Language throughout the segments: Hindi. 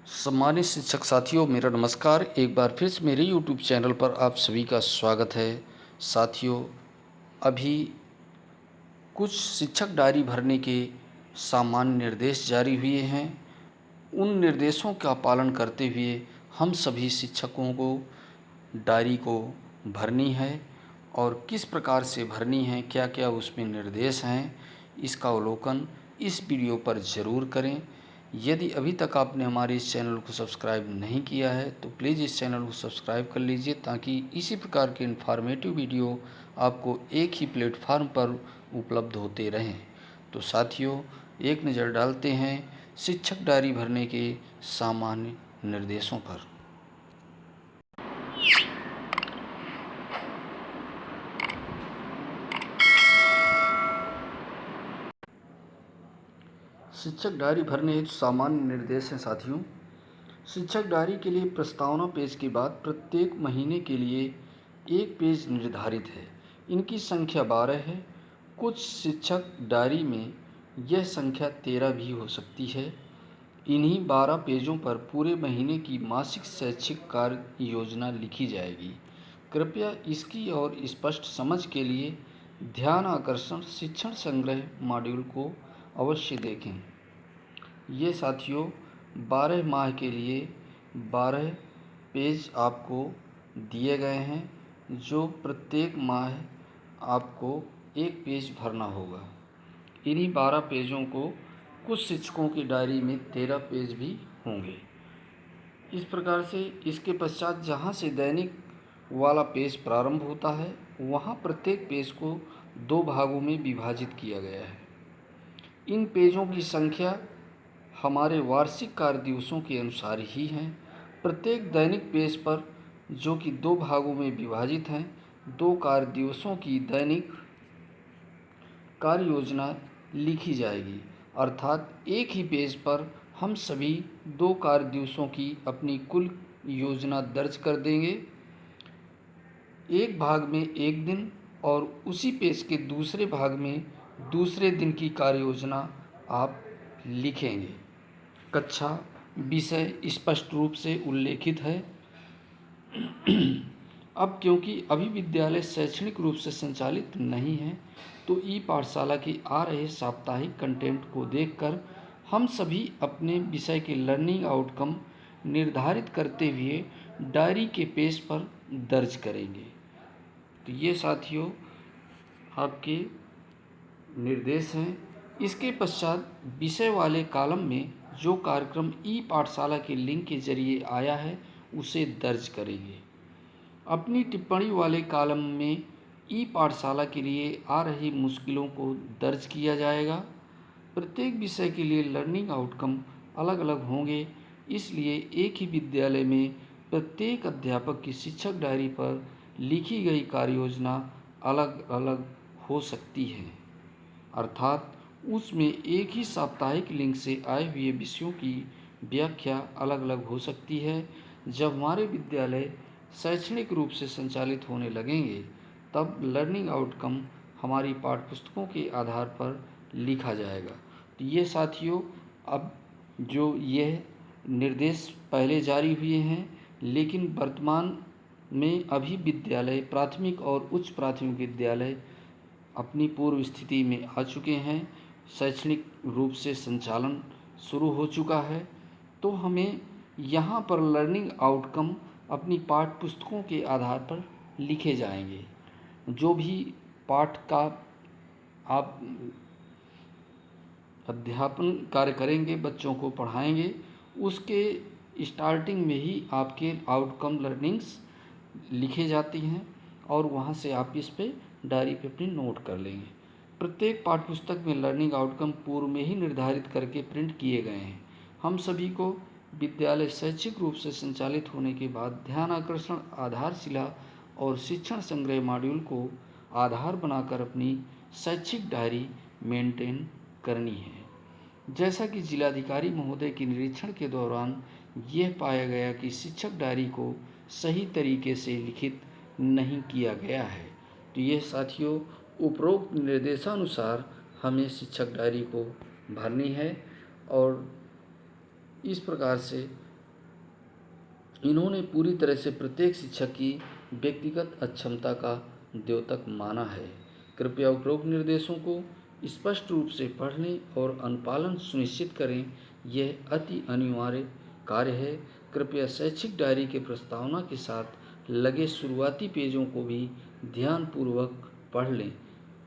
सम्मानित शिक्षक साथियों, मेरा नमस्कार। एक बार फिर से मेरे YouTube चैनल पर आप सभी का स्वागत है। साथियों, अभी कुछ शिक्षक डायरी भरने के सामान्य निर्देश जारी हुए हैं। उन निर्देशों का पालन करते हुए हम सभी शिक्षकों को डायरी को भरनी है और किस प्रकार से भरनी है, क्या क्या उसमें निर्देश हैं, इसका अवलोकन इस वीडियो पर ज़रूर करें। यदि अभी तक आपने हमारे इस चैनल को सब्सक्राइब नहीं किया है तो प्लीज़ इस चैनल को सब्सक्राइब कर लीजिए, ताकि इसी प्रकार के इन्फॉर्मेटिव वीडियो आपको एक ही प्लेटफार्म पर उपलब्ध होते रहें। तो साथियों, एक नज़र डालते हैं शिक्षक डायरी भरने के सामान्य निर्देशों पर। शिक्षक डायरी भरने हेतु सामान्य निर्देश हैं साथियों। शिक्षक डायरी के लिए प्रस्तावना पेज के बाद प्रत्येक महीने के लिए एक पेज निर्धारित है। इनकी संख्या 12 है। कुछ शिक्षक डायरी में यह संख्या 13 भी हो सकती है। इन्हीं 12 पेजों पर पूरे महीने की मासिक शैक्षिक कार्य योजना लिखी जाएगी। कृपया इसकी और स्पष्ट समझ के लिए ध्यान आकर्षण शिक्षण संग्रह मॉड्यूल को अवश्य देखें। ये साथियों 12 माह के लिए 12 पेज आपको दिए गए हैं, जो प्रत्येक माह आपको एक पेज भरना होगा। इन्हीं 12 पेजों को कुछ शिक्षकों की डायरी में 13 पेज भी होंगे। इस प्रकार से इसके पश्चात जहाँ से दैनिक वाला पेज प्रारंभ होता है, वहाँ प्रत्येक पेज को 2 भागों में विभाजित किया गया है। इन पेजों की संख्या हमारे वार्षिक कार्य दिवसों के अनुसार ही हैं। प्रत्येक दैनिक पेज पर, जो कि 2 भागों में विभाजित हैं, 2 कार्य दिवसों की दैनिक कार्य योजना लिखी जाएगी। अर्थात एक ही पेज पर हम सभी 2 कार्य दिवसों की अपनी कुल योजना दर्ज कर देंगे। एक भाग में एक दिन और उसी पेज के दूसरे भाग में दूसरे दिन की कार्य योजना आप लिखेंगे। कक्षा विषय स्पष्ट रूप से उल्लेखित है। अब क्योंकि अभी विद्यालय शैक्षणिक रूप से संचालित नहीं है, तो ई पाठशाला के आ रहे साप्ताहिक कंटेंट को देखकर हम सभी अपने विषय के लर्निंग आउटकम निर्धारित करते हुए डायरी के पेज पर दर्ज करेंगे। तो ये साथियों आपके निर्देश हैं। इसके पश्चात विषय वाले कॉलम में जो कार्यक्रम ई पाठशाला के लिंक के जरिए आया है, उसे दर्ज करेंगे। अपनी टिप्पणी वाले कॉलम में ई पाठशाला के लिए आ रही मुश्किलों को दर्ज किया जाएगा। प्रत्येक विषय के लिए लर्निंग आउटकम अलग अलग होंगे, इसलिए एक ही विद्यालय में प्रत्येक अध्यापक की शिक्षक डायरी पर लिखी गई कार्य योजना अलग अलग हो सकती है। अर्थात उसमें एक ही साप्ताहिक लिंक से आए हुए विषयों की व्याख्या अलग अलग हो सकती है। जब हमारे विद्यालय शैक्षणिक रूप से संचालित होने लगेंगे, तब लर्निंग आउटकम हमारी पाठ्यपुस्तकों के आधार पर लिखा जाएगा। तो ये साथियों, अब जो यह निर्देश पहले जारी हुए हैं, लेकिन वर्तमान में अभी विद्यालय प्राथमिक और उच्च प्राथमिक विद्यालय अपनी पूर्व स्थिति में आ चुके हैं। शैक्षणिक रूप से संचालन शुरू हो चुका है। तो हमें यहाँ पर लर्निंग आउटकम अपनी पाठ्य पुस्तकों के आधार पर लिखे जाएंगे। जो भी पाठ का आप अध्यापन कार्य करेंगे, बच्चों को पढ़ाएंगे, उसके स्टार्टिंग में ही आपके आउटकम लर्निंग्स लिखे जाती हैं और वहाँ से आप इस पे डायरी पे अपनी नोट कर लेंगे। प्रत्येक पाठ्यपुस्तक में लर्निंग आउटकम पूर्व में ही निर्धारित करके प्रिंट किए गए हैं। हम सभी को विद्यालय शैक्षिक रूप से संचालित होने के बाद ध्यान आकर्षण, आधारशिला और शिक्षण संग्रह मॉड्यूल को आधार बनाकर अपनी शैक्षिक डायरी मेंटेन करनी है। जैसा कि जिलाधिकारी महोदय के निरीक्षण के दौरान यह पाया गया कि शिक्षक डायरी को सही तरीके से लिखित नहीं किया गया है, तो यह साथियों उपरोक्त निर्देशानुसार हमें शिक्षक डायरी को भरनी है और इस प्रकार से इन्होंने पूरी तरह से प्रत्येक शिक्षक की व्यक्तिगत अक्षमता का द्योतक माना है। कृपया उपरोक्त निर्देशों को स्पष्ट रूप से पढ़ने और अनुपालन सुनिश्चित करें। यह अति अनिवार्य कार्य है। कृपया शैक्षिक डायरी के प्रस्तावना के साथ लगे शुरुआती पेजों को भी ध्यानपूर्वक पढ़ लें।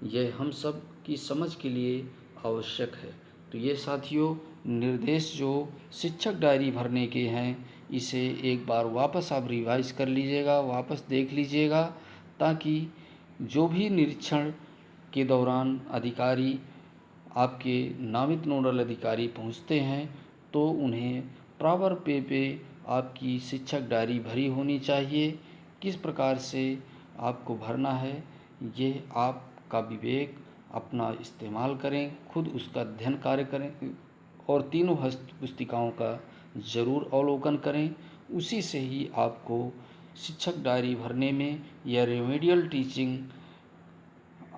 यह हम सब की समझ के लिए आवश्यक है। तो ये साथियों निर्देश जो शिक्षक डायरी भरने के हैं, इसे एक बार वापस आप रिवाइज कर लीजिएगा, वापस देख लीजिएगा, ताकि जो भी निरीक्षण के दौरान अधिकारी आपके नामित नोडल अधिकारी पहुंचते हैं तो उन्हें प्रॉपर पे आपकी शिक्षक डायरी भरी होनी चाहिए। किस प्रकार से आपको भरना है, ये आपका विवेक अपना इस्तेमाल करें, खुद उसका अध्ययन कार्य करें और तीनों हस्त पुस्तिकाओं का ज़रूर अवलोकन करें। उसी से ही आपको शिक्षक डायरी भरने में या रेमेडियल टीचिंग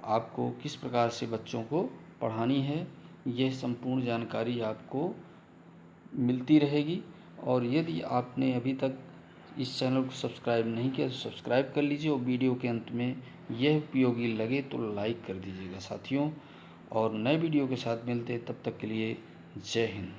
आपको किस प्रकार से बच्चों को पढ़ानी है, यह संपूर्ण जानकारी आपको मिलती रहेगी। और यदि आपने अभी तक इस चैनल को सब्सक्राइब नहीं किया तो सब्सक्राइब कर लीजिए और वीडियो के अंत में यह उपयोगी लगे तो लाइक कर दीजिएगा साथियों। और नए वीडियो के साथ मिलते तब तक के लिए जय हिंद।